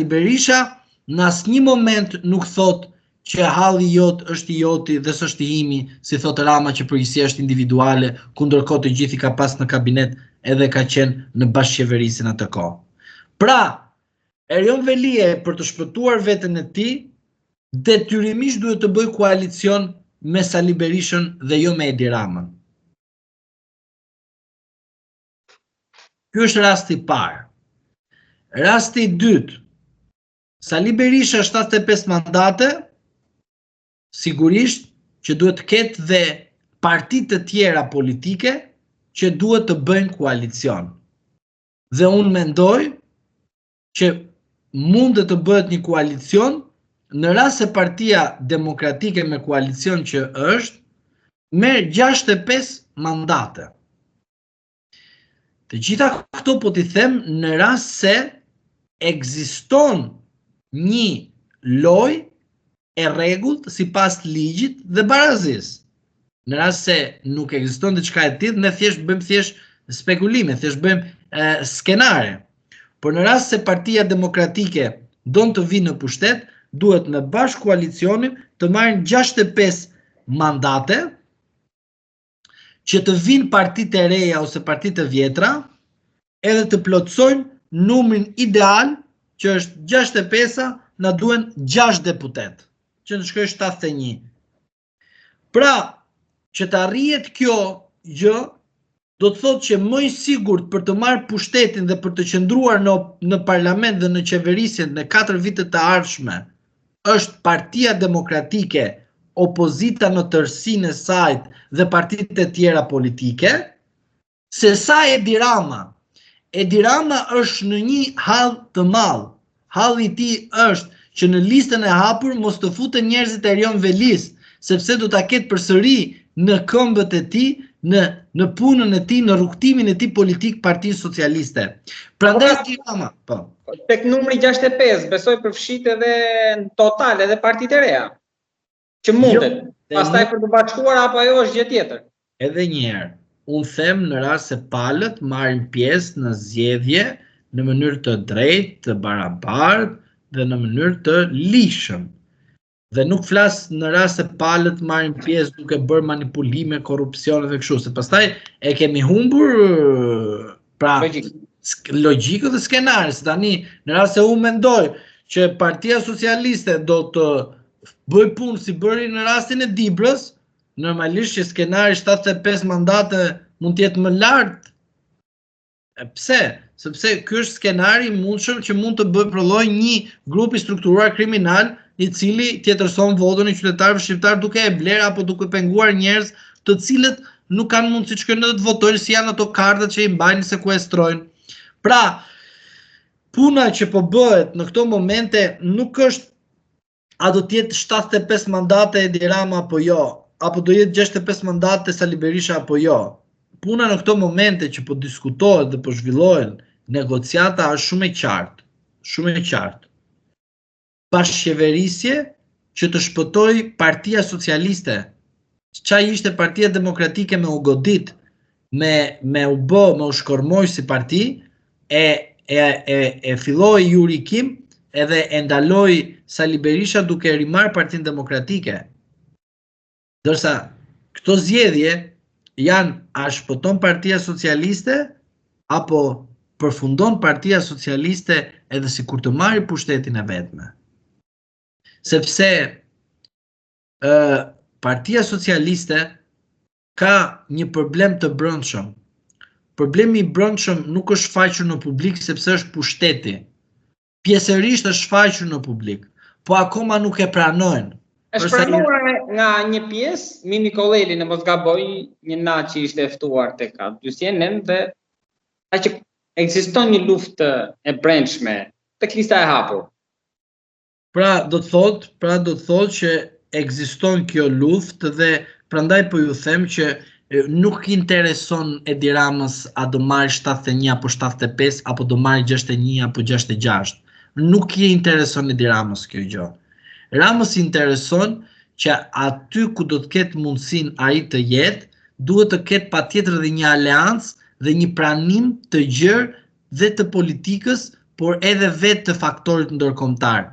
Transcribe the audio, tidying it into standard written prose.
Berisha në asnjë moment nuk thot që halli jot është i joti dhe s'është i imi, si thot Rama që përgjegjësia është individuale, ku ndërkohë të gjithë i ka pas në kabinet edhe ka qenë në bashkëqeverisin atë kohë. Pra, Erion Velie për të shpëtuar veten e tij, detyrimisht duhet të bëj koalicion me Sali Berishën dhe jo me Edi Ramën. Ky është rasti i parë. Rasti i dytë, Sali Berisha 75 mandate, sigurisht që duhet të ketë dhe partitë të tjera politike që duhet të bëjnë koalicion. Dhe unë mendoj që mund të bëhet një koalicion në rast se Partia Demokratike me koalicion që është, merr 65 mandate. Të gjitha këto po t'i them në rast se ekziston një lojë e rregullt sipas ligjit dhe barazisë. Në rast se nuk ekziston diçka e tillë, ne bëjmë spekulime, bëjmë skenare. Por në rast se Partia Demokratike don të vinë në pushtet, duhet në bashkë koalicionin të marrin 65 mandate, që të vinë partitë e reja ose partitë e vjetra, edhe të plotësojnë numrin ideal, që është 65, na duhen 6 deputet, që të shkojë 71. Pra, që të arrihet kjo gjë, do të thotë që më i sigurt për të marrë pushtetin dhe për të qëndruar në parlament dhe në qeverisjen në 4 vitet të ardhshme, është Partia Demokratike, opozita në tërësinë e saj dhe partitë e tjera politike, se sa Edi Rama. Edi Rama është në një hall të madh. Halli i tij është që në listën e hapur mos të futen njerëzit e Erion Velis, sepse do ta ketë përsëri në këmbët e tij, në punën e tij, në rrugtimin e tij politik Partinë Socialiste. Prandaj Edi Rama, po. Tek numri 65, besoj përfshit edhe në total edhe partitë e reja. Që mundet. Pastaj për të bashkuar apo ajo është gjë tjetër. Edhe një herë, unë them në rast se palët marrin pjesë në zgjedhje në mënyrë të drejtë, të barabartë dhe në mënyrë të lishëm. Dhe nuk flas në rast se palët marrin pjesë duke bërë manipulime, korrupsione dhe kështu, se pastaj e kemi humbur pra logjikën dhe skenarin. Tani në rast se unë mendoj që Partia Socialiste do të bëj punë si bëri në rastin e Dibrës, normalisht që skenari 75 mandate mund të jetë më lart. Pse? Sepse ky është skenari i mundshëm që mund të bëjë prolloj një grup i strukturuar kriminal i cili tjetërson votën e qytetarëve shqiptar duke e bler apo duke penguar njerëz të cilët nuk kanë mundësi të shkojnë të votojnë, si janë ato kartat që i mbajnë, sekuestrojnë. Pra, puna që po bëhet në këto momente nuk është a do të jetë 75 mandate Edi Rama apo jo, apo do jetë 65 mandate Sali Berisha apo jo. Puna në këto momente që po diskutohet dhe po zhvillohen negociata është shumë e qartë, shumë e qartë. Bashkëqeverisje që të shpëtoj Partia Socialiste, çka ishte Partia Demokratike me u godit, me u bë, me u shkormoj si parti, e filloi Juri Kim edhe e ndaloi Sali Berisha duke rimarr Partinë Demokratike. Dërsa këto zgjedhje janë a shpëton Partia Socialiste apo përfundon Partia Socialiste edhe sikur të marrë pushtetin e vetme. Sepse Partia Socialiste ka një problem të brendshëm. Problemi i brendshëm nuk është shfaqur në publik sepse është pushteti. Pjesërisht është shfaqur në publik, po akoma nuk e pranojnë. Është pranuar nga një pjesë, Mimi Koleli në mos gaboj, një natë që ishte ftuar tek CNN dhe që ekziston një luftë e brendshme tek lista e hapur. Pra do të thotë që ekziston kjo luftë dhe prandaj po ju them që nuk intereson Edi Ramës a do marrë 71 apo 75 apo do marrë 61 apo 66. Nuk i intereson Edi Ramës kjo gjë. Ramës intereson që aty ku do të ketë mundësinë ai të jetë, duhet të ketë patjetër dhe një aleancë dhe një pranim të gjerë dhe të politikës por edhe vetë të faktorit ndërkombëtar.